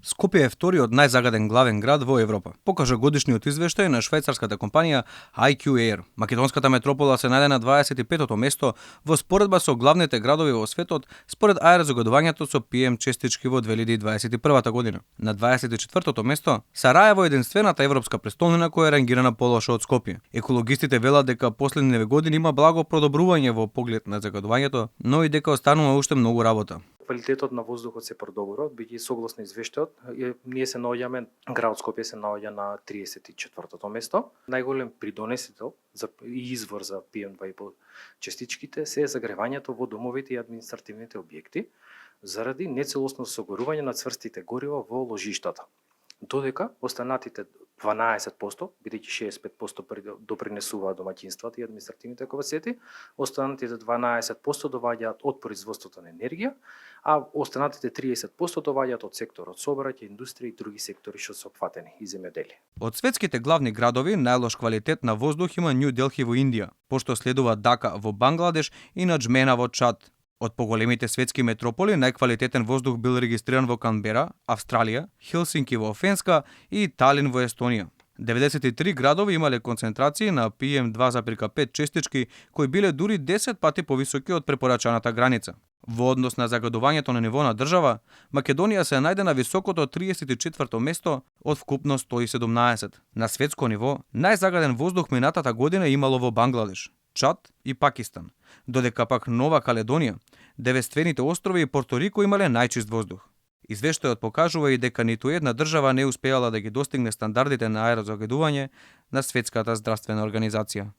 Скопје е вториот најзагаден главен град во Европа, покажа годишниот извештај на швајцарската компанија IQ Air. Македонската метропола се најде на 25-то место во споредба со главните градови во светот според аерозагадувањето со PM честички во 2021 година. На 24-то место Сараево е единствената европска престолнина која е рангирана полошо од Скопје. Екологистите велат дека последниве години има благо продобрување во поглед на загадувањето, но и дека останува уште многу работа. Квалитетот на воздухот се подобрува, биѓајќи согласно извештајот, ние се наоѓаме, градот Скопје се наоѓа на 34-то место. Најголем придонесител за извор за PM2,5 частичките се загревањето во домовите и административните објекти заради нецелосно согорување на цврстите горива во ложиштата. Додека останатите 12%, бидејќи 65% допринесуваат домаќинствата и административните капацитети, останатите 12% доваѓаат од производството на енергија, а останатите 30% доваѓаат од секторот сообраќај, индустрија и други сектори што се опфатени и земјоделие. Од светските главни градови најлош квалитет на воздух има Нью Делхи во Индија, пошто следува Дака во Бангладеш и Наџмена во Чад. Од поголемите светски метрополи најквалитетен воздух бил регистриран во Канбера, Австралија, Хелсинки во Фенска и Талин во Естонија. 93 градови имале концентрации на PM2,5 честички кои биле дури 10 пати повисоки од препорачаната граница. Во однос на загадувањето на ниво на држава, Македонија се најде на високото 34-то место од вкупно 117. На светско ниво, најзагаден воздух минатата година имало во Бангладеш, Чад и Пакистан, додека пак Нова Каледонија, Девествените острови и Порто Рико имале најчист воздух. Извештајот покажува и дека ниту една држава не успеала да ги достигне стандардите на аерозагадување на Светската здравствена организација.